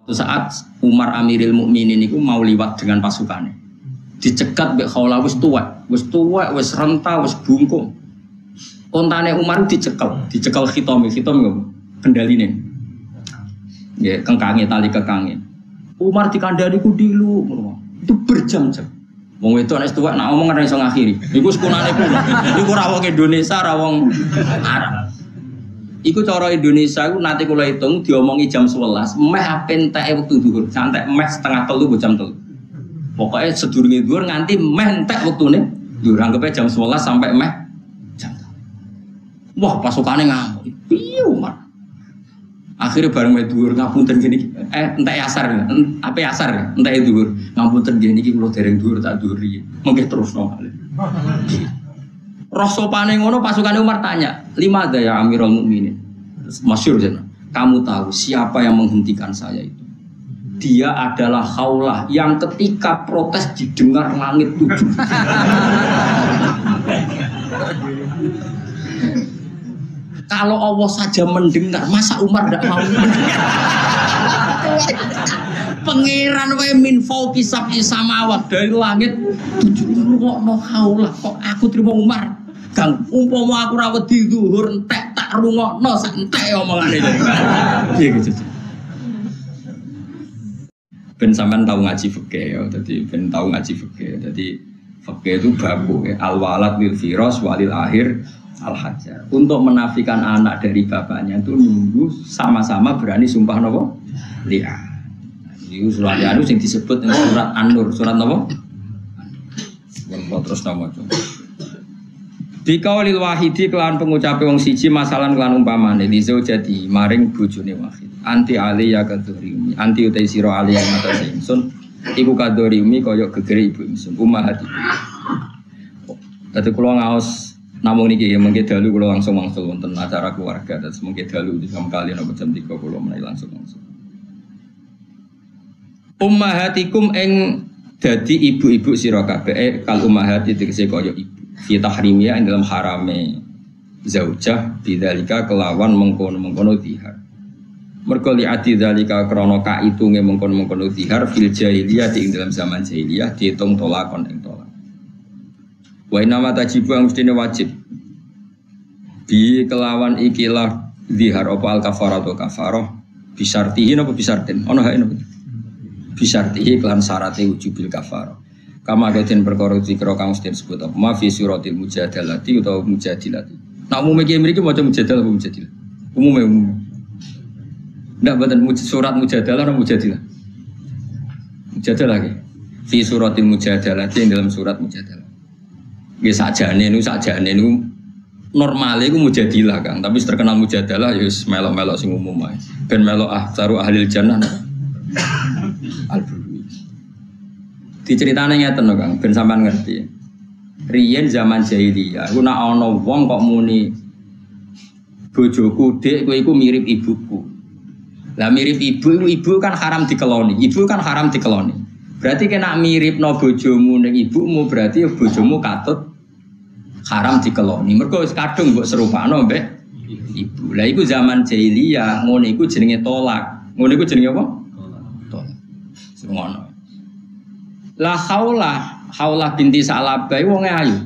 Suatu saat Umar Amiril Mukminin itu mau liwat dengan pasukannya. Dicegat mbek Khawlah wis tuwek, wis renta, wis bungkung. Ontane Umar dicekel khitam kendaline. Ya, kengkange tali kengkange. Umar dikandani ku dilu, itu berjam-jam. Wong wedok nek tuwek nak omong ora iso ngakhiri. Iku sekunane kuwi. Iku ra wong Indonesia, ra wong Arab. Iku cara Indonesia iku nanti kula hitung diomongi jam 11, meh ape enteke wektu dhuwur, sampai meh setengah 3 jam 3. Pokoke sedurunge dhuwur nganti meh entek wektune. Dhuwur anggape jam 11 sampai meh jam 3. Wah, pasukane ngamuk. Piye Umar? Akhirnya bareng meh dhuwur ngapunten gini. Entek asar. Ape asar? Entek dhuwur. Ngapunten gini iki kula dereng dhuwur tak dhuwuri. Mengke terusno kali. Roh sopane ngono pasukane Umar tanya, "Lima ada ya Amirul Mukminin?" Masyhur jeneng. Kamu tahu siapa yang menghentikan saya itu? Dia adalah Khawlah yang ketika protes didengar langit 7. Kalau Allah saja mendengar, masa Umar tidak mau mendengar? Pangeran wae min fauqi sab'i samawat, dari langit 7 kok no Khawlah, kok aku terima Umar? Kang umpama aku ra wedi zuhur entek tak rungokno sak entek omongane. Piye gitu. Ben sampean tahu ngaji fikih ya, dadi ben tahu ngaji fikih. Dadi fikih itu babu al walad lil firas walil akhir al hajar. Untuk menafikan anak dari bapaknya itu nunggu sama-sama berani sumpah napa? Lihat. Iki surat anu sing disebut surat An-Nur, surat napa? Wong terus nama coba. Bikaulil wahidi kelan pengucape wong siji masalan kelan umpamane lizo jadi maring bojone wahid. Anti ali ya kadhurimi, anti utai sira ali yang atas ingsun iku kadhurimi kaya gegere ibu ingsun umahati. Dadi kula ngaos namung niki mengke dalu kula langsung mangsul wonten acara keluarga dan mengke dalu di kali napa jam 3 kula menawi langsung. Ummahatikum ing dadi ibu-ibu sira kabeh kal ummahati tegese kaya ibu. Fi tahrimiyah ing dalam harame zaujah bidzalika kelawan mengkono-mengkono dihar. Mergo li ati dzalika krana kaitunge mengkono-mengkono dihar fil jahiliyah ing dalam zaman jahiliyah diitung tolakon ing tolak. Wa inna ma tajibu mestine wajib. Bi kelawan ikilah dihar apa al kafaratu kafarah bisartihi napa bisartin. Ono hae napa? Bisartihi kelan syarate wujubil kafarah. Kama den perkara dikira kang mesti disebut apa ma fi suratil mujadalati utawa mujadilati. Nak umume iki mriki maca mujadalah apa mujadilah? Umume. Ndak mboten surat mujadalah atau mujadilah? Mujadalah iki. Fi suratil mujadalati ing dalam surat mujadalah. Nggih sakjane niku normale iku mujadilah Kang, tapi terkenal mujadalah ya wis melok-melok sing umum ae. Ben melok ahsaru ahlil jannah. Diceritane ngeten lho Kang, ben sampean ngerti. Riyen zaman jahiliyah, aku nak ana wong kok muni bojoku Dik kowe iku mirip ibuku. Lah mirip ibu kan haram dikeloni. Ibu kan haram dikeloni. Berarti kena miripno bojomu ning ibumu berarti bojomu katut haram dikeloni. Mergo wis kadung mbok serupano mbek ibu. Lah iku zaman jahiliyah, ngono iku jenenge tolak. Ngono iku jenenge apa? Tolak. Semono. La Khawlah binti Sa'labah wonge ayu.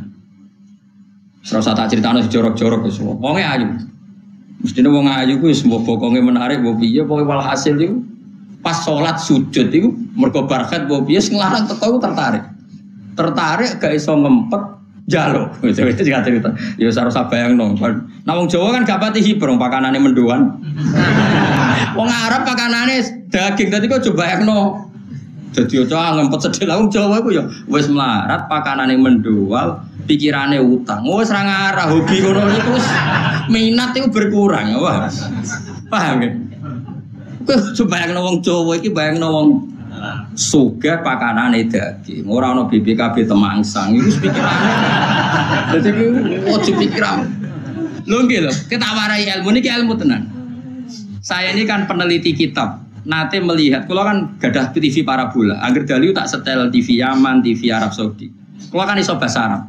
Ora usah tak critakno jorok-jorok wis wonge ayu. Mestine wong ayu ku wis mbok bokonge menarik mbok piye pokoke walhasil iku pas salat sujud iku mergo barkat mbok piye sing larang teko iku tertarik. Tertarik gak iso ngempet njaluk. Wis cerita. Ya ora usah bayangno. Nah wong Jawa kan gak pati hibrong pakanane mendoan. Wong Arab pakanane daging dadi kok coba bayangno. Jadi ojo ngempet sedih lah Jawa iku ya wis melarat pakanane mendual, pikirane utang. Wis ra ngarah hobi ngono iku wis minat iku berkurang ya, Wah. Paham ya? Kowe coba bayangno wong Jawa iki bayangno wong sugih pakanane daging. Ora ana BPKB temangsang iku pikirane. Dadi ojo pikiran. Lho nggih lho, kita warai ilmu niki ilmu tenan. Saya ini kan peneliti kitab. Nate melihat, kalau kan gadah TV parabola, agar daliu tak setel TV Yaman, TV Arab Saudi. Kalau kan iso bahasa Arab,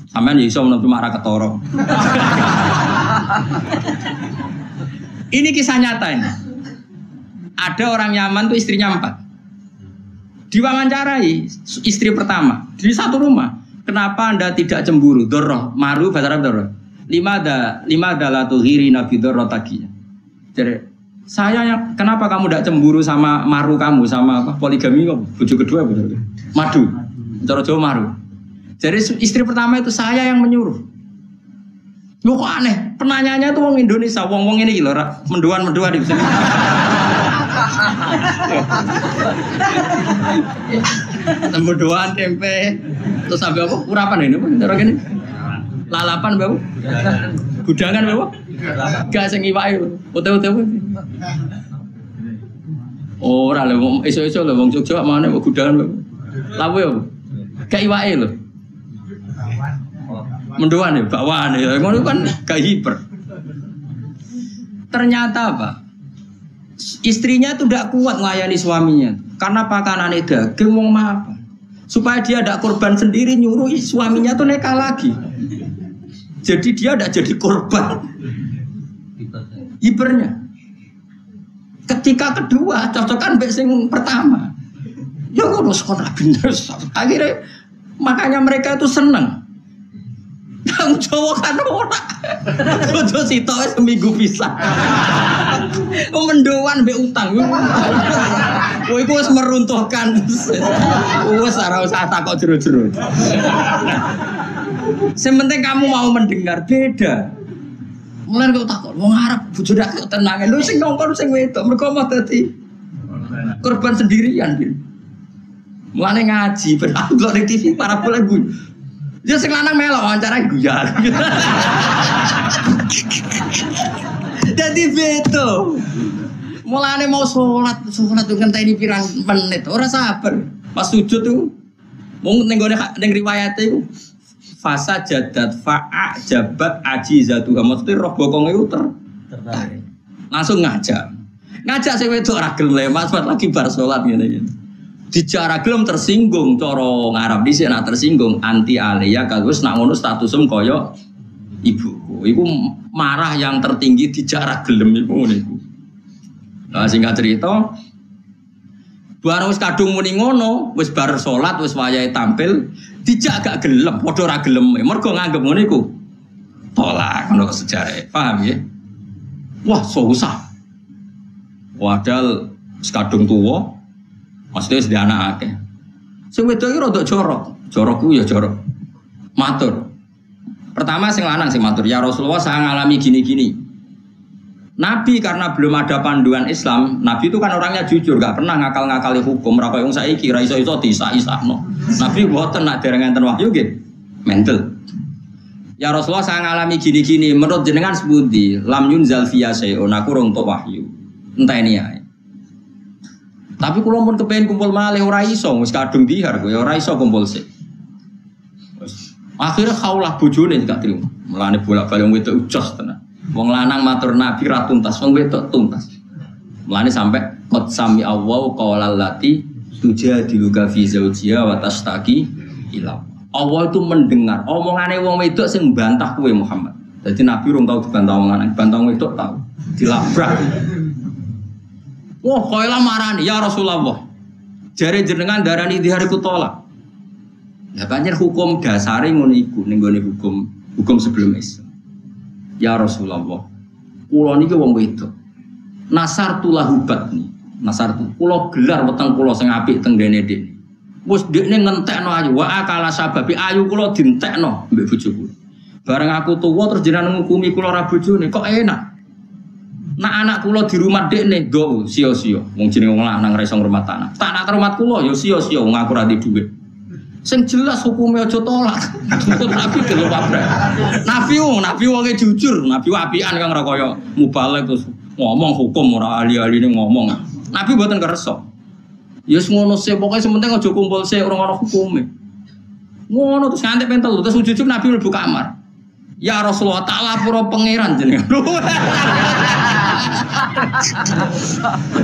sampean iso menurut marah ketoro. Ini kisah nyata ini. Ada orang Yaman tuh istrinya 4. Diwawancarai istri pertama di satu rumah. Kenapa Anda tidak cemburu? Dorroh, maru bahasa Arab dorroh. Lima adalah tuhiri nabi dorroh tagi. Jadi kenapa kamu tidak cemburu sama maru kamu sama apa? Poligami kok? Bojo kedua betul. Madu. Cara Jawa maru. Jadi istri pertama itu saya yang menyuruh. Loh kok aneh? Penanyanya itu wong Indonesia, wong ini lho, menduan di sini. Menduan tempe, terus sampai apa? Urapan ini, cara gini. Lalapan bawa? Gudangan bawa? Gak sing iwake. Ote-ote apa? Ora lho, iso-iso lho wong Jogja mana kok gudangan bawa? Lawe apa? Gak iwake lho. Mendoan ya, bakwan ya, ngono kan gak hiper. Ternyata apa? Istrinya itu tidak kuat melayani suaminya, karena pakanannya daging mau apa? Supaya dia tidak korban sendiri nyuruh suaminya tuh neka lagi. Jadi dia tidak jadi korban hipernya. Ketika kedua cocokan mbek sing pertama. Ya ngono sekolah bener. Akhirnya makanya mereka itu senang. Kang Jawa kan ora. Bojo sitoke seminggu pisan. Mendoan mbek utang. Kowe iku wis meruntuhkan. Wis ora usah takok jero-jero. Sing penting kamu mau mendengar beda. Mulai kok takok wong Arab bojo dak tenange. Lho sing ngongkon sing wedok mergo mau dadi korban sendirian. Mulane ngaji berarti di TV para bola gue. Dia sing lanang melok wawancara guyon. Jadi beto. Mulane mau sholat tuh ngenteni pirang menit, ora sabar. Pas sujud tuh mung ning gone ning riwayat iku fasa jadat fa'a jabat ajizatu. Mesti roh bokonge itu tertarik. Langsung ngajak sing wedok ora gelem Mas lagi bar sholat ngene. Dicara gelem tersinggung cara ngarep dhisik nak tersinggung anti alia kagus nak ngono statusem kaya ibuku. Iku marah yang tertinggi dicara gelem iku ngono iku. Nah singkat cerita bareng wis kadung muni ngono, wis bar salat, wis wayahe tampil, dijak gak gelem, padha ora gelem. Mergo nganggep ngono iku tolak ngono sejarah. Paham ya? Wah, susah. Padahal kadung tuwa maksudnya sedih anak akeh. Sing wedok iki rada jorok ku ya jorok. Matur. Pertama sing lanang sing matur, ya Rasulullah saya ngalami gini-gini. Nabi karena belum ada panduan Islam, Nabi itu kan orangnya jujur, gak pernah ngakal-ngakali hukum. Ra koyo saiki ra iso-iso disah-isahno. Nabi mboten nak dereng enten wahyu nggih. Mental. Ya Rasulullah saya ngalami gini-gini, menurut jenengan sepundi? Lam yunzal fiya sayun, aku rong tok wahyu. Enteni ae. Tapi kalau pun kepengen kumpul malih ora iso, wis kadung dihar kowe ora iso kumpul sik. Akhirnya kaulah bojone gak trimo. Mulane bolak-balik wedok ucos tenan. Wong lanang matur Nabi ra tuntas, wong wedok tuntas. Mulane sampai qad sami Allah qaulal lati tujadiluka fi zawjiha wa tastaqi ila. Allah itu mendengar omongane wong wedok sing mbantah kowe Muhammad. Jadi Nabi urung tau dibantah wong lanang, bantah wong wedok tau. Dilabrak. Wah, koilah marani ya Rasulullah. Jare jenengan darani dihariku tolak. Ya banyak hukum dasare ngono iku ning gone hukum sebelum Islam. Ya Rasulullah. Kula niki wong wedok. Nasartu lahubat nih. Nasartu kula gelar weteng kula sing apik teng dene dene. Wis dekne ngentekno ayu wa akala sababi ayu kula dientekno mbek bojoku. Bareng aku tuwa terus jenengan ngukumi kula ra bojone kok enak. Nak anak kula di rumah dekne do sia-sia. Wong jenenge wong lanang ra iso ngrumat tanah. Tak nak rumah kula ya sia-sia wong aku ra di dhuwit. Sing jelas hukume aja tolak. Nabi delok pabrik. Nabi wonge jujur, nabi apian kang ora kaya mubalek terus ngomong hukum ora ahli-ahline ngomong. Nabi mboten kersa. Ya wis ngono sih pokoke sementing aja kumpul sik ora ono hukume. Ngono terus nganti pentel terus ujug Nabi mlebu kamar. Ya Rasulullah tak lapor pangeran jenengan.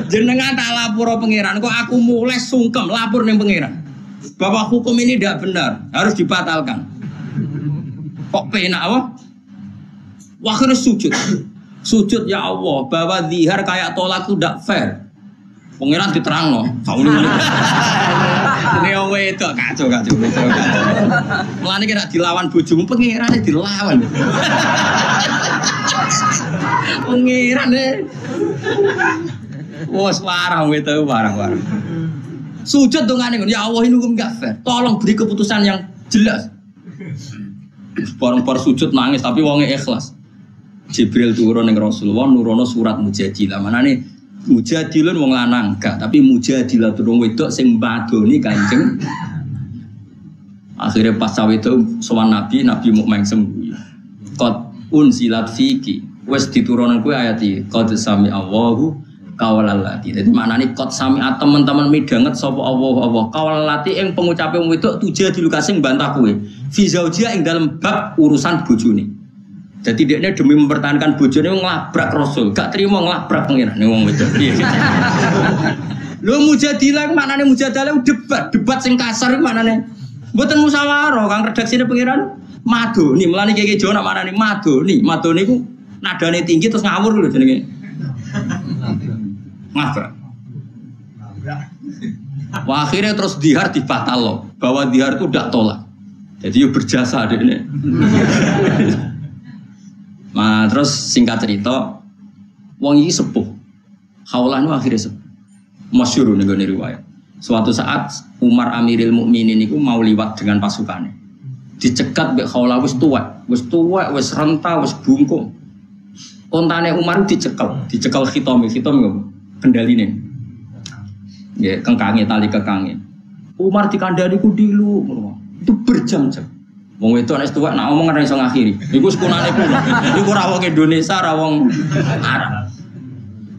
Jenengan tak lapor pangeran kok aku mulai sungkem lapor ning pangeran. Bahwa hukum ini tidak benar, harus dibatalkan. Kok penak apa? Waktu sujud ya Allah, bahwa zihar kayak tolak itu tidak fair. Pangeran diterangno. Sauni ngene. Ini wong wedok kacau. Mulane kira dilawan bojomu pangerane dilawan. Pangerane. Wes warang wedok warang. Sujud dongane ya Allah ini hukum gak fair. Tolong beri keputusan yang jelas. Bareng-bareng sujud nangis tapi wonge ikhlas. Jibril turun ning Rasulullah nurono surat Mujadilah. Manane Mujadilun wong lanang gak, tapi Mujadilah turun wedok sing mbadoni Kanjeng. Akhirnya pas cawe itu sowan Nabi mau main sembuh. Qad unsilat fiki. Wes diturunkan kowe ayat iki. Qad sami Allahu kawalalati. Jadi maknane qad sami teman-teman midanget sapa Allah kawalalati ing pengucape wong wedok Tujadilu kasing bantah kowe. Fi zaujia ing dalam bab urusan bojone. Jadi dia demi mempertahankan bojone nglabrak Rasul, gak terima nglabrak pengiran wong wedok. Iya gitu. Lho Mujadilah maknane Mujadalah debat sing kasar maknane. Mboten musyawarah, Kang redaksine pengiran madoni, mulane iki Jawa nak maknane madoni. Madoni ku nadane tinggi terus ngawur lho jenenge. Ngabrak. Wah, akhirnya terus dihar dibatal loh, bahwa dihar itu tidak tolak. Jadi ya berjasa deh ini. Nah terus singkat cerita, wong ini sepuh. Khawlah itu akhirnya sepuh. Masyhur nih riwayat. Suatu saat Umar Amiril Mukminin itu mau liwat dengan pasukannya. Dicegat mbek Khawlah wis tuwek, wis renta, wis bungkung. Kontane Umar dicekel khitam kendaline. Ya, kengkange tali kekange. Umar dikandani ku dilu, itu berjam-jam. Wong wedok nek tuwek nak omong ora iso ngakhiri. Iku sekunane ku. Iku ora wong Indonesia, ora wong Arab.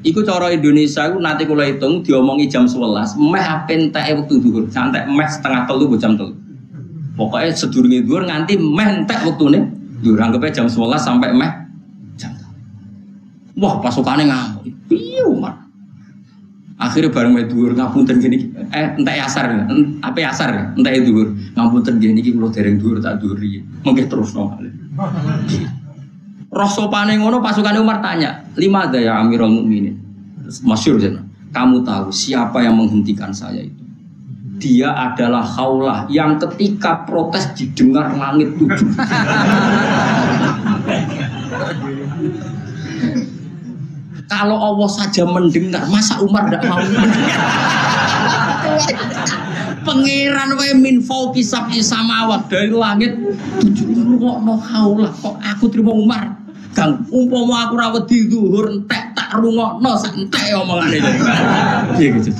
Iku cara Indonesia iku nanti kula hitung diomongi jam 11, meh apenteke wektu dhuwur, santai meh setengah 3 ku jam 3. Pokoke sedurunge dhuwur nganti meh entek wektune. Yo anggepe jam 11 sampai meh jam 3. Wah, pasukane ngamuk. Piye Umar? Akhirnya bareng wae dhuwur ngapunten gini. Entek asar. Apa asar? Entek dhuwur. Ngapunten gini iki kula dereng dhuwur tak dhuwuri. Mengke terusno malih. Roh sopane ngono pasukane Umar tanya, "Limada ya Amirul Mukminin?" Masyhur jeneng. Kamu tahu siapa yang menghentikan saya itu? Dia adalah Khawlah yang ketika protes didengar langit 7. Kalau Allah saja mendengar, masa Umar tidak mau mendengar? Pangeran wae min fauqi sab'i samawat, dari langit 7 kok no Khawlah, kok aku terima Umar? Kang umpama aku ra wedi zuhur entek tak rungokno sak entek omongane. Piye gitu.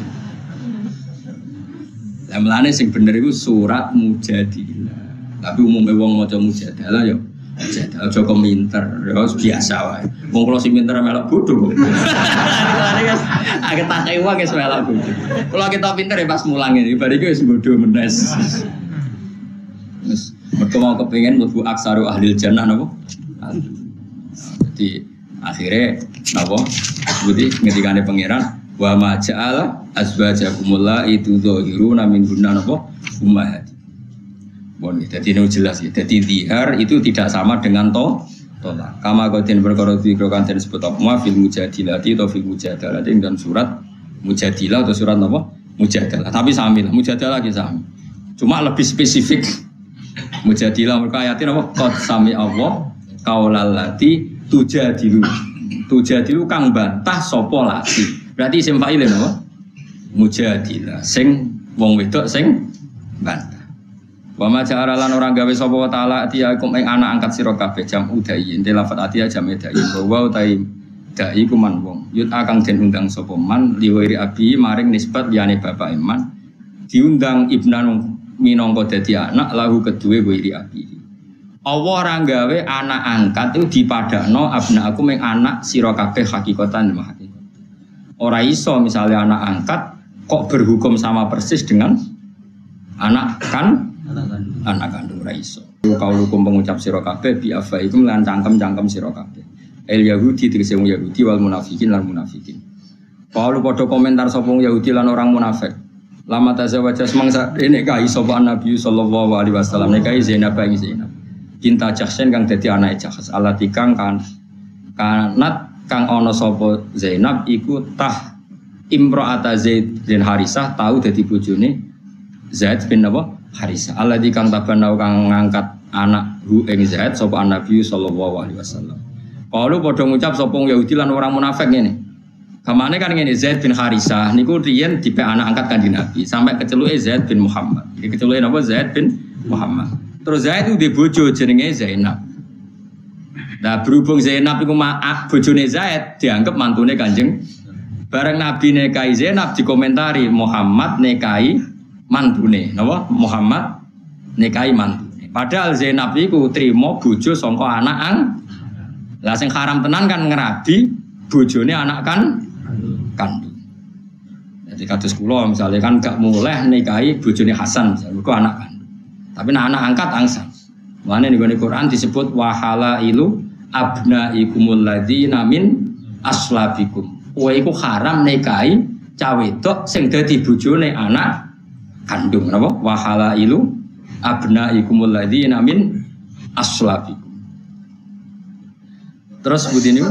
Lah melane sing bener iku surat Mujadilah. Tapi umume wong maca Mujadalah ya Mujadalah aja komentar, ya biasa wae. Wong kula sing pinter melok bodho. Melane guys, agak tak ewa guys melok bodho. Kula kita pinter ya pas mulang ini, bar iki wis bodho menes. Wis mergo mau kepengin mlebu aksaru ahlil jannah napa? Jadi akhirnya apa? Seperti ngendikane pangeran wa ma ja'ala azwajakumullah itu zahiruna min hunna napa? Ummahati. Bon, jadi ini jelas ya. Jadi zihar itu tidak sama dengan tolak. Kama qatin perkara dikrokan den sebut apa fil mujadilati atau fil mujadalati dan surat Mujadilah atau surat apa? Mujadalah. Tapi sami lah, Mujadalah lagi sami. Cuma lebih spesifik. Mujadilah mereka ayatin apa? Qad sami Allah kaulalati Tujadilu kang bantah sapa lati. Berarti isim fa'il napa? Mujadilah sing wong wedok sing bantah. Wa ma ja'ala lan ora gawe sapa wa ta'ala atiyakum ing anak angkat sira kabeh jam udai. Ente lafat atiya jam udai. Wa utai dai ku man wong. Yut akang den undang sapa man liwiri abi maring nisbat liyane bapak iman. Diundang ibnan minangka dadi anak lahu kedue wiri abi. Allah ora gawe anak angkat itu dipadakno abna aku meng anak sira kabeh hakikatan hakikat. Ora iso misalnya anak angkat kok berhukum sama persis dengan anak kandung ora iso. Kalau hukum pengucap sira kabeh bi afaikum lan cangkem sira kabeh. El Yahudi tegese wong Yahudi wal munafikin lan munafikin. Kalau padha komentar sapa wong Yahudi lan orang munafik. Lama tazawaja semangsa dene kai sapa Nabi sallallahu alaihi wasallam nek kai Zainab bagi Zainab. Cinta Jahsen kang dadi anake Jahs alati kang kanat kang ana sapa Zainab iku imra'ata Zaid bin Harisah tahu dadi bojone Zaid bin apa? Harisah. Alladzi kang tabanau kang ngangkat anak hu ing Zaid sapa Nabi sallallahu alaihi wasallam. Kalau padha ngucap sapa Yahudi lan orang munafik ngene. Kamane kan ngene Zaid bin Harisah niku riyen dipek anak angkat Kanjeng Nabi sampai keceluke Zaid bin Muhammad. Iki keceluke napa Zaid bin Muhammad. Terus Zaid itu di bojo jenenge Zainab. Nah berhubung Zainab iku bojone Zaid dianggap mantune Kanjeng. Bareng Nabi nikahi Zainab dikomentari Muhammad nikahi mantune, napa? Muhammad nikahi mantune. Padahal Zainab iku trimo bojo saka anak lah sing haram tenan kan ngerabi bojone anak kandung. Jadi kados kula misalnya kan gak muleh nikahi bojone Hasan misalnya kok anak kandung. Tapi anak angkat angsal. Mane ning Quran disebut wahalailu abnaikumul ladzina min aslabikum. Kowe iku haram nikahi cah wedok sing dadi bojone anak kandung napa wahalailu abnaikumul ladzina min aslabikum. Terus budine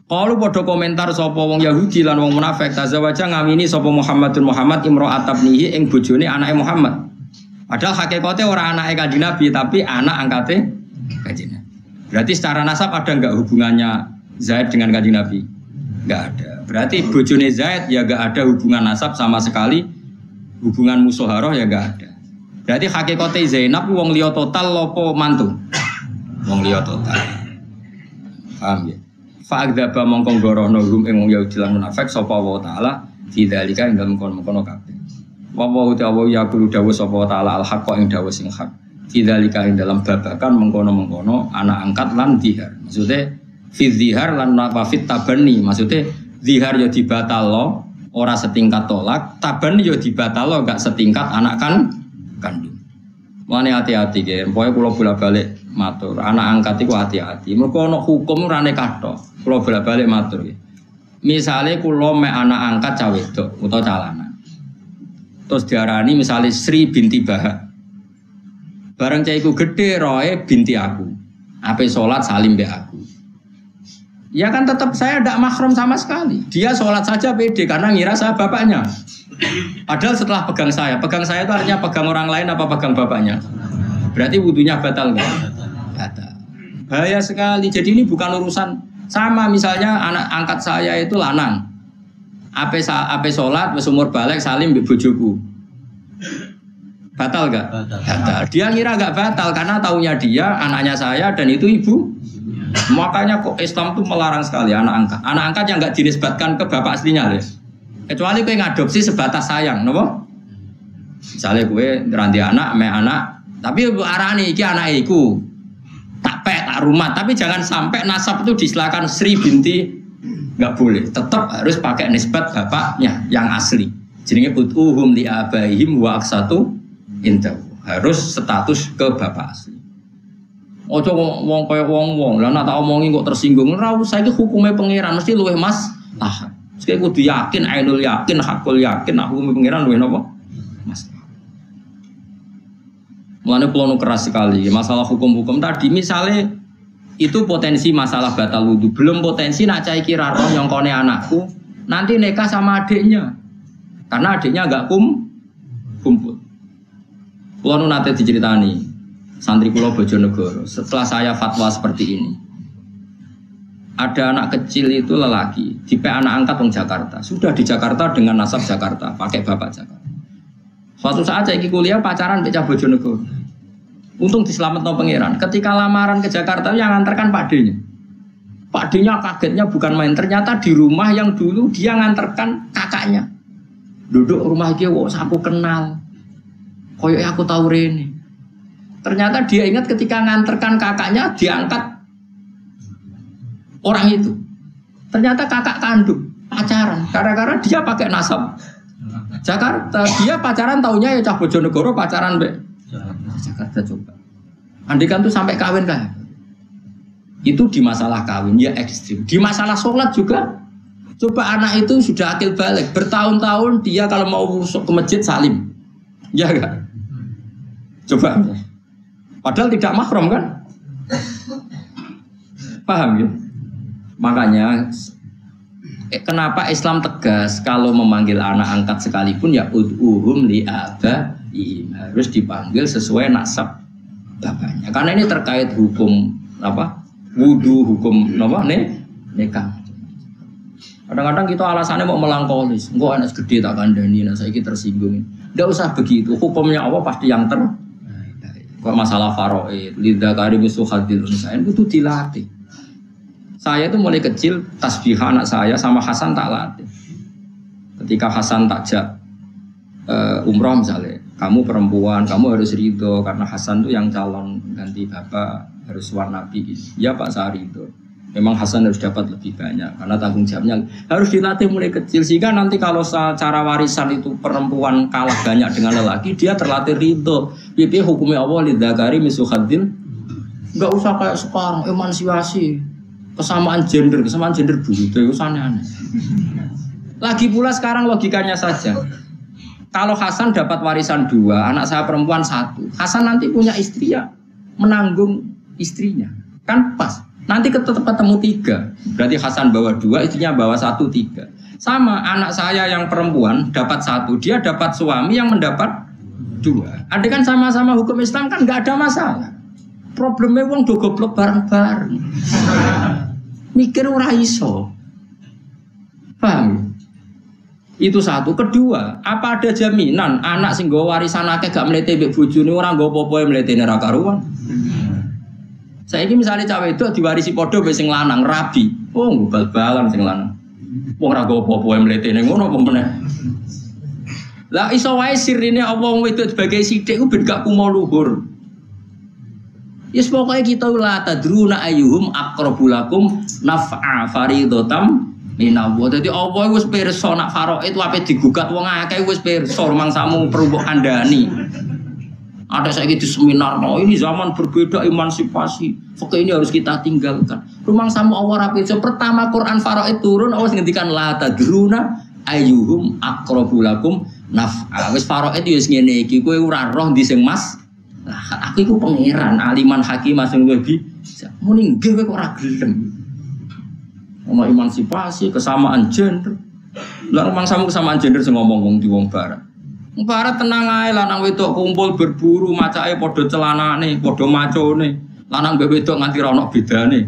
kalau padha komentar sapa wong Yahudi lan wong munafik tazawaja ngamini sapa Muhammadun Muhammad imra'at abnihi ing bojone anake Muhammad. Padahal hakikate ora anake Kanjeng Nabi tapi anak angkate Kanjeng Nabi. Berarti secara nasab ada enggak hubungannya Zaid dengan Kanjeng Nabi? Enggak ada. Berarti bojone Zaid ya enggak ada hubungan nasab sama sekali. Hubungan musoharoh ya enggak ada. Berarti hakikate Zainab wong liya total lopo mantu? Wong liya total. Paham ya? Fa'adzaba mongko gorono hum ing wong Yahudi lan munafik sapa wa taala fidzalika ing dalem kono-kono kabeh. Wa wa ta'ala yaqulu dawu sapa taala al-haqqa ing dawu sing hak. Fidzalika ing dalam babakan mengkono-mengkono anak angkat lan zihar. Maksudnya fi zihar lan nafit tabani. Maksudnya zihar ya dibatalno ora setingkat tolak, tabani ya dibatalno gak setingkat anak kandung. Mane hati-hati ge, pokoke kula bolak-balik matur, anak angkat iku hati-hati. Mergo ana hukum rane kathok. Kula bolak-balik matur ge. Misale kula mek anak angkat cah wedok utawa cah lanang. Terus diarani misale Sri binti Bahak. Bareng cah iku gedhe roe binti aku. Ape salat salim mbek aku. Ya kan tetap saya tidak mahram sama sekali. Dia sholat saja pede karena ngira saya bapaknya. Padahal setelah pegang saya itu artinya pegang orang lain apa pegang bapaknya? Berarti wudunya batal nggak? Batal. Bahaya sekali. Jadi ini bukan urusan sama misalnya anak angkat saya itu lanang. Ape sholat, umur balik salim mbek bojoku. Batal nggak? Batal. Dia ngira nggak batal karena taunya dia anaknya saya dan itu ibu. Makanya kok Islam itu melarang sekali anak angkat. Anak angkat yang nggak dinisbatkan ke bapak aslinya, Les. Kecuali kowe ngadopsi sebatas sayang, nopo? Misalnya kowe ngeranti anak, tapi arani iki anak iku. Tak rumah, tapi jangan sampai nasab itu disilakan Sri binti, nggak boleh. Tetap harus pakai nisbat bapaknya yang asli. Jenenge utuhum li abaihim wa aksatu indahu. Harus status ke bapak asli. Ojo wong kaya wong lah nak tak omongi kok tersinggung. Ora usah iki hukume pangeran mesti luwih maslahat. Mesti kudu yakin, ainul yakin, hakul yakin nak hukume pangeran luwih napa? Maslahat. Mulane kula keras sekali masalah hukum-hukum tadi misalnya itu potensi masalah batal wudu. Belum potensi nak cah iki ra roh nyongkone anakku nanti nikah sama adiknya. Karena adiknya enggak kumpul. Kula nu nate diceritani santri kula Bojonegoro, setelah saya fatwa seperti ini, ada anak kecil itu lelaki, dipek anak angkat orang Jakarta, sudah di Jakarta dengan nasab Jakarta, pakai bapak Jakarta. Suatu saat saya kuliah pacaran pecah Bojonegoro, untung diselamatkan pangeran. Ketika lamaran ke Jakarta yang nganterkan Pak D-nya. Pak D-nya kagetnya bukan main, ternyata di rumah yang dulu dia nganterkan kakaknya. Duduk rumah dia, wah aku kenal, koyoknya aku tahu Rene. Ternyata dia ingat ketika nganterkan kakaknya diangkat orang itu. Ternyata kakak kandung pacaran. Gara-gara dia pakai nasab Jakarta. Dia pacaran taunya ya cah Bojonegoro pacaran be Jakarta coba. Andikan tuh sampai kawin kan? Itu di masalah kawin ya ekstrim. Di masalah sholat juga. Coba anak itu sudah akil balik. Bertahun-tahun dia kalau mau ke masjid salim. Ya kan? Coba. Padahal tidak mahram kan? Paham ya? Makanya kenapa Islam tegas kalau memanggil anak angkat sekalipun ya ud'uhum li abaihim, harus dipanggil sesuai nasab bapaknya. Karena ini terkait hukum apa? Wudu, hukum apa nih? Nikah. Kadang-kadang kita alasannya mau melangkolis, engkau anak gede tak kandani, nah saya tersinggung. Tidak usah begitu, hukumnya Allah pasti yang kok masalah faraid, lidzakari mislu hadzil unsayain itu dilatih. Saya itu mulai kecil tasbih anak saya sama Hasan tak latih. Ketika Hasan takjak umroh misalnya, kamu perempuan, kamu harus ridho karena Hasan itu yang calon ganti bapak, harus warna Nabi gitu. Ya Pak, saya ridho. Memang Hasan harus dapat lebih banyak karena tanggung jawabnya harus dilatih mulai kecil sehingga nanti kalau secara warisan itu perempuan kalah banyak dengan lelaki, dia terlatih ridho. Pipi hukumnya Allah lidzakari mislu hadzil. Enggak usah kayak sekarang emansipasi, kesamaan gender begitu itu aneh-aneh. Lagi pula sekarang logikanya saja. Kalau Hasan dapat warisan 2, anak saya perempuan 1, Hasan nanti punya istri ya menanggung istrinya. Kan pas. Nanti tetap ketemu 3. Berarti Hasan bawa 2, istrinya bawa 1, 3. Sama anak saya yang perempuan dapat 1, dia dapat suami yang mendapat 2. Ada kan sama-sama hukum Islam kan nggak ada masalah. Problemnya wong do goblok bareng-bareng. Mikir ora iso. Paham? Itu satu. Kedua, apa ada jaminan anak sing nggo warisan akeh gak mlete mbek bojone ora nggo apa-apa mletene ra karuan? Saiki misale cawe itu diwarisi padha mbek sing lanang rabi. Oh, bal-balan sing lanang. Wong ora nggo apa-apa mletene ngono apa meneh. Lah iso wae sirine Allah wedok sebagai sithik ku ben gak kumo luhur. Yes pokoknya kita la tadruna ayyuhum aqrabu lakum naf'a faridotam minallah. Dadi Allah wis pirsa nak faraid ape digugat wong akeh wis pirsa mangsamu perlu mbok kandhani. Ada saiki di seminar, oh ini zaman berbeda emansipasi. Fakih ini harus kita tinggalkan. Rumangsamu Allah rapi. Pertama Quran faraid turun Allah ngendikan la tadruna ayyuhum aqrabu lakum naf'a. Wis faraid yo wis ngene iki kowe ora roh ndi sing mas. Nah, aku itu pangeran, aliman hakim masing lebih. Muni nggih kowe kok ora gelem. Ono emansipasi, kesamaan gender. Lah rumangsamu kesamaan gender sing ngomong wong di wong barat. Wong barat tenang ae lanang wedok kumpul berburu, macake padha celanane, padha macone. Lanang mbek wedok nganti ra ono bedane.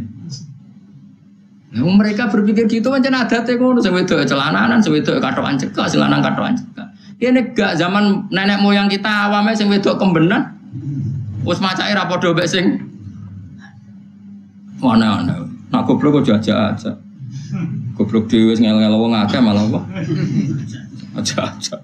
Nah, mereka berpikir gitu pancen adate ngono, sing wedok celananan, sing wedok katokan cekak, sing lanang katokan cekak. Kene gak zaman nenek moyang kita awame sing wedok kembenan. Wes macake ra padha mbek sing ana-ana. Nak goblok kok aja-aja. Goblok dhewe wis ngel-ngel wong akeh malah apa? Aja-aja.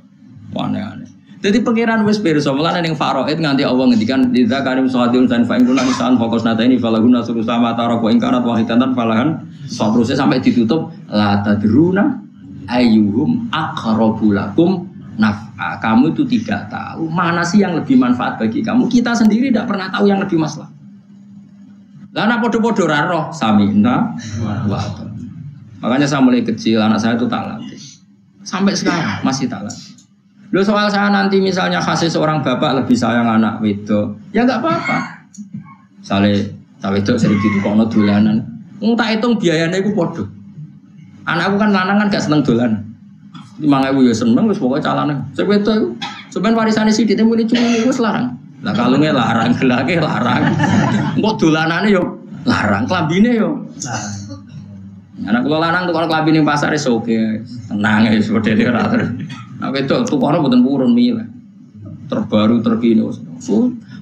Aneh-aneh. Jadi pangeran wis pirsa mulane ning faraid nganti Allah ngendikan lidza karim sawadun dan fa ingkuna insan fokus nata ini falahuna sulusama tarak wa ingkarat wahidatan falahan terusnya sampai ditutup la tadruna ayyuhum aqrabu lakum naf'a. Kamu itu tidak tahu mana sih yang lebih manfaat bagi kamu. Kita sendiri tidak pernah tahu yang lebih maslahat. Lah anak podo-podo ra roh sami'na wa ata'na. Makanya saya mulai kecil anak saya itu tak latih. Sampai sekarang masih tak latih. Loh soal saya nanti misalnya kasih seorang bapak lebih sayang anak wedok, ya enggak apa-apa. Sale wedok sering ditukokno dolanan. Wong tak hitung biayane iku padha. Anakku kan lanang kan gak seneng dolan. 5.000 ya seneng wis pokoke calane. Sing wedok iku sampean warisane sithik muni cumi wis larang. Lah kalunge larang, gelake larang. Engko dolanane yo larang, klambine yo larang. Anak kula lanang tukar klambi ning pasar wis oke. Tenang wis modele ora terus. Nah wedok tukare mboten purun milih. Terbaru terkini wis.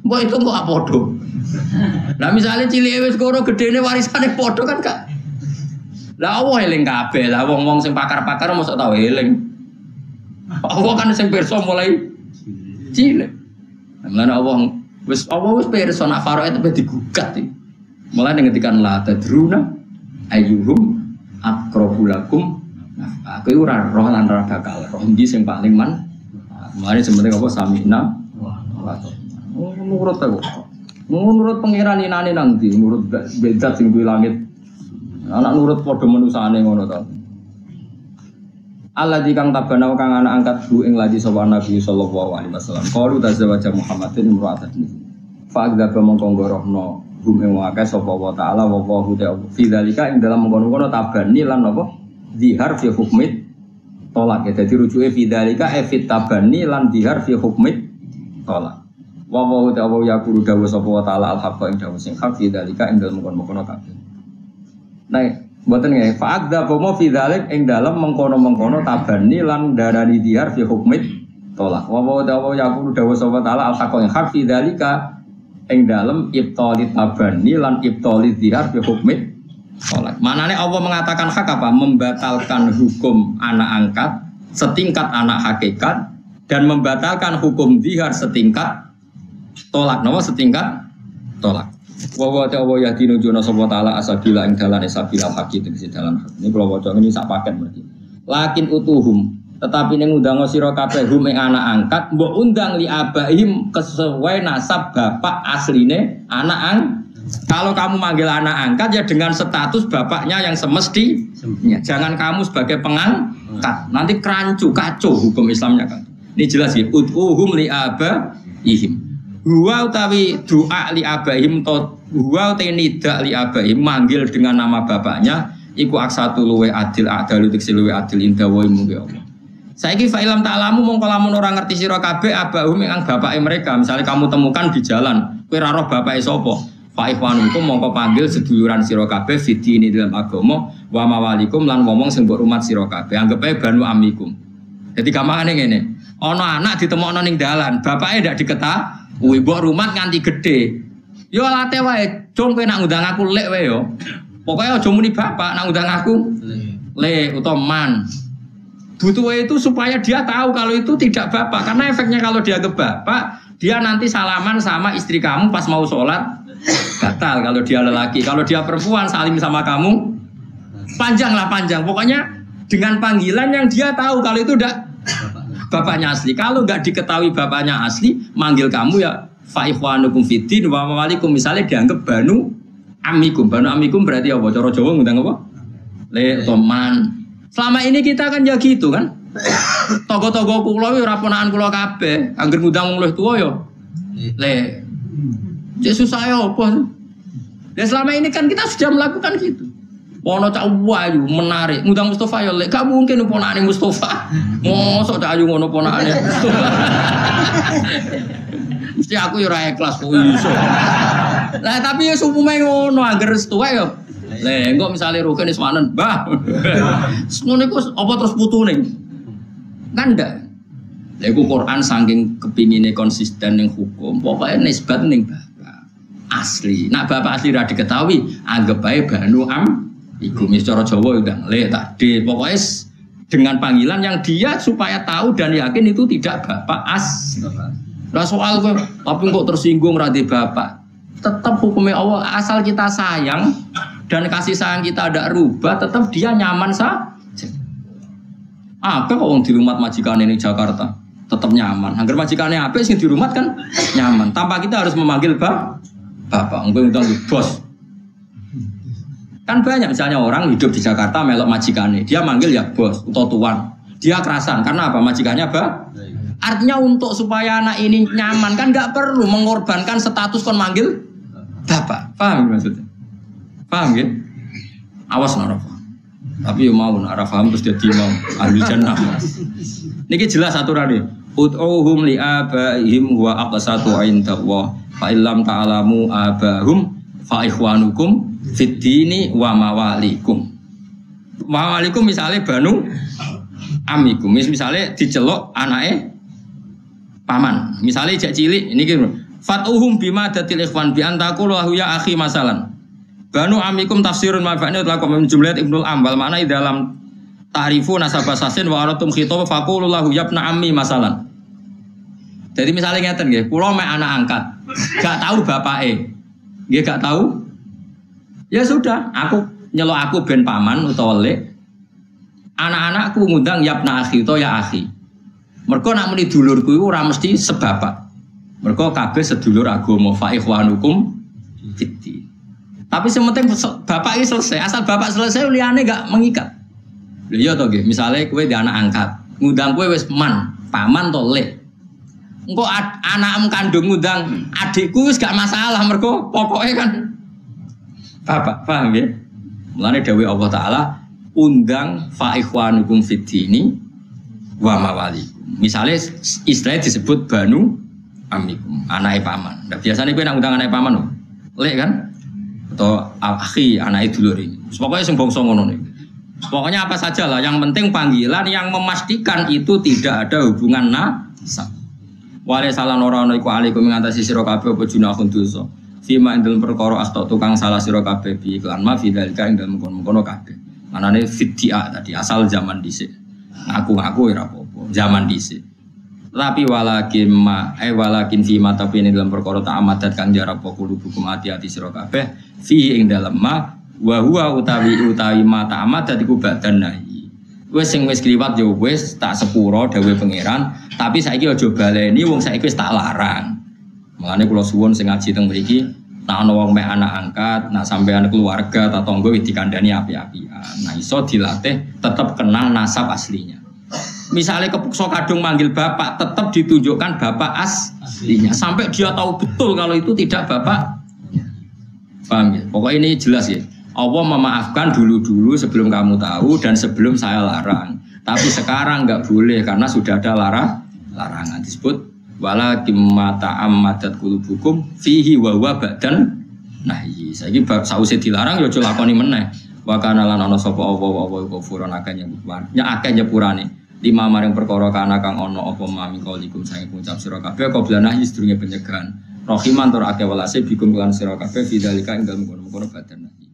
Mbok itu kok padha. Lah misale cilike wis kono gedene warisane padha kan gak. Lah Allah eling kabeh. Lah wong-wong sing pakar-pakar mosok tau eling. Allah kan sing pirsa mulai cilik. Mulane Allah wis pirsa nak faraid itu digugat iki. Mulane ngetikan la tadruna ayyuhum aqrabu lakum. Nah, aku ora roh lan ora bakal roh ndi sing paling mari sebenarnya apa sami'na wa ata'na. Nurut aku. Nurut pangeran inane nang ndi? Nurut beda sing duwe langit. Anak nurut padha manusane ngono to. Allah dikang tabana kang anak angkat bu ing ladi sapa Nabi sallallahu alaihi wasallam. Qalu tazawwaja Muhammadin imra'atan. Fa agdaba mongko ngorohno bum ing wae sapa wa ta'ala wa wa hu fi dzalika ing dalam mengkono-kono tabani lan apa? dihar fi hukmit tolak ya. Jadi rujuke fidzalika fit tabani lan dihar fi hukmit tolak. Wa wa yaqulu dawu sapa wa ta'ala al-haqqa ing dawu sing hak fidzalika ing dalem mengkono kabeh. Nah, mboten nggih fa'adza bomo fidzalik ing dalem mengkono-mengkono tabani lan darani dihar fi hukmit tolak. Wa wa yaqulu dawu sapa ta'ala al-haqqa ing hak fidzalika ing dalem ibtalit tabani lan ibtalit dihar fi hukmit tolak. Manane Allah mengatakan hak apa? Membatalkan hukum anak angkat setingkat anak hakikat dan membatalkan hukum zihar setingkat tolak. Napa setingkat tolak. Wa ta'ala yadinu juna sapa taala asabila ing dalane sabilal haqi tegese dalan hak. Ini kula waca ini sak paket berarti. Lakin utuhum tetapi ning undang sira kabeh hum ing anak angkat mbok undang li abaihim kesesuai nasab bapak asline anak angkat. Kalau kamu manggil anak angkat ya dengan status bapaknya yang semestinya. Jangan kamu sebagai pengangkat. Nanti kerancu, kacau hukum Islamnya kan. Ini jelas ya. Ud'uhum li abaihim. Huwa utawi doa li abaihim to huwa utawi nida li abaihim manggil dengan nama bapaknya iku aksatu luwe adil adalu tekse luwe adil inda wa mugi Allah. Saiki fa ilam ta'lamu mongko lamun ora ngerti sira kabeh abahum ing bapake mereka. Misalnya kamu temukan di jalan, kowe ora roh bapake sapa? Fa ikhwanukum mongko panggil seduluran sira kabeh fiti ini dalam agama wa mawalikum lan ngomong sing mbok rumat sira kabeh anggap ae banu amikum. Jadi gampangane ngene, ana anak ditemokno ning dalan, bapake ndak diketahui, mbok rumat nganti gedhe. Yo late wae, cung kowe nak ngundang aku lek wae yo. Pokoke aja muni bapak nak ngundang aku le utawa man. Butuh itu supaya dia tahu kalau itu tidak bapak, karena efeknya kalau dia ke bapak, dia nanti salaman sama istri kamu pas mau sholat batal kalau dia lelaki. Kalau dia perempuan salim sama kamu panjang. Pokoknya dengan panggilan yang dia tahu kalau itu udah bapaknya asli. Kalau nggak diketahui bapaknya asli, manggil kamu ya fa ikhwanukum fiddin wa mawalikum. Misalnya dianggap banu amikum. Banu amikum berarti apa? Cara Jawa ngundang apa? Le toman. Selama ini kita kan ya gitu kan. Togo-togo kula ora ponakan kula kabeh. Angger ngundang wong luwih tuwa ya. Le cek susah ya apa? Dan selama ini kan kita sudah melakukan gitu. Wono cak wayu menarik, ngundang Mustafa ya lek gak mungkin ponakane Mustafa. Mosok cak ayu ngono ponakane Mustafa. Mesti aku ya ora ikhlas kok iso. Lah tapi ya umume ngono angger tuwa ya. Lah engko misale rugen wis manen, Mbah. Ngono iku apa terus putune? Kan ndak. Lha iku Quran saking kepingine konsisten ning hukum, pokoke nisbat ning asli. Nak bapak asli ra diketahui, anggap bae banu iku cara Jawa udah le tadi. Pokoknya dengan panggilan yang dia supaya tahu dan yakin itu tidak bapak asli. Lah soal kok tapi kok tersinggung ra di bapak. Tetap hukumnya Allah asal kita sayang dan kasih sayang kita ada rubah, tetap dia nyaman saja. Apa kok wong di rumah majikan ini Jakarta tetap nyaman. Angger majikannya apa sing di rumah kan nyaman. Tanpa kita harus memanggil bapak, engko undang bos. Kan banyak misalnya orang hidup di Jakarta melok majikannya, dia manggil ya bos atau tuan. Dia kerasan karena apa? Majikannya artinya untuk supaya anak ini nyaman kan nggak perlu mengorbankan status kon manggil bapak. Paham maksudnya? Paham ya? Awas nara paham. Tapi mau nara paham terus jadi mau ahli jannah. Niki jelas aturannya. Ud'uhum li abaihim wa aqsatu indallah. Fa illam ta'lamu abahum fa ikhwanukum fid dini wa mawalikum. Mawalikum misalnya banu amikum. Misalnya dicelok anake paman. Misalnya jak cilik ini gitu. Fatuhum bima datil ikhwan bi antaku lahu ya akhi masalan. Banu amikum tafsirun ma'fa'ni lakum min jumlat Ibnul Ambal makna dalam ta'rifu nasabah sasin wa aratum khitab faqulu lahu yabna ammi masalan. Jadi misalnya ngeten nggih, kula mek anak angkat, gak tahu bapake. Nggih gak tahu. Ya sudah, aku nyelok aku ben paman utawa lek. Anak-anakku ngundang yabna akhi utawa ya akhi. Mergo nak muni dulurku iku ora mesti sebapak. Mergo kabeh sedulur agama fa ikhwanukum fiddin. Tapi sementing bapak ini selesai, asal bapak selesai liyane gak mengikat. Lha iya to nggih, misale kowe di anak angkat, ngundang kowe wis paman to lek. Engko anakmu kandung ngundang adikku wis gak masalah mergo pokoke kan bapak, paham nggih? Mulane dawuh Allah taala undang fa ikhwanukum fid dini wa mawalikum. Misalnya istilah disebut banu amikum, anake paman. Nah, biasanya kowe nak undang anake paman lho. Lek kan? Atau akhi anake dulur ini. Pokoknya sing bangsa ngono niku. Pokoknya apa saja lah, yang penting panggilan yang memastikan itu tidak ada hubungan nasab. Wale salah ora ana iku alaikum ngatasi sira kabeh apa junahun dosa. Fima ing dalem perkara astok tukang salah sira kabeh bi iklan ma fidzalika ing dalem kono-kono kabeh. Manane fidya tadi asal zaman dhisik. Ngaku-ngaku ora apa-apa, zaman dhisik. Tapi walakin fima tapi ing dalem perkara tak amadat kang jarap kulubukum ati-ati sira kabeh fi ing dalem ma wa huwa utawi ma tak amadat iku badan nahi. Wes sing wis kliwat yo wis tak sepuro dawuh pangeran, tapi saiki aja baleni wong saiki wis tak larang. Mulane kula suwun sing ngaji teng mriki, nek ana wong mek anak angkat, nek sampean keluarga ta tangga wis dikandani api-apian. Nah iso dilatih tetap kenal nasab aslinya. Misalnya kepeksa kadung manggil bapak, tetap ditunjukkan bapak aslinya sampai dia tahu betul kalau itu tidak bapak. Paham ya? Pokoknya ini jelas ya. Allah memaafkan dulu-dulu sebelum kamu tahu dan sebelum saya larang. Tapi sekarang nggak boleh karena sudah ada larangan disebut wala kimata ammadat qulubukum fihi wa huwa badan nahi. Saiki bab sause dilarang ya aja lakoni meneh. Wa kana lan ana sapa apa kufuran akeh nyepurane. Ya akeh nyepurane. Lima maring perkara kana kang ana apa mami kaulikum sange ngucap sira kabeh qabla nahi sedurunge pencegahan. Rahiman tur akeh welase bikum lan sira kabeh fidzalika ing dalem kono-kono badan nahi.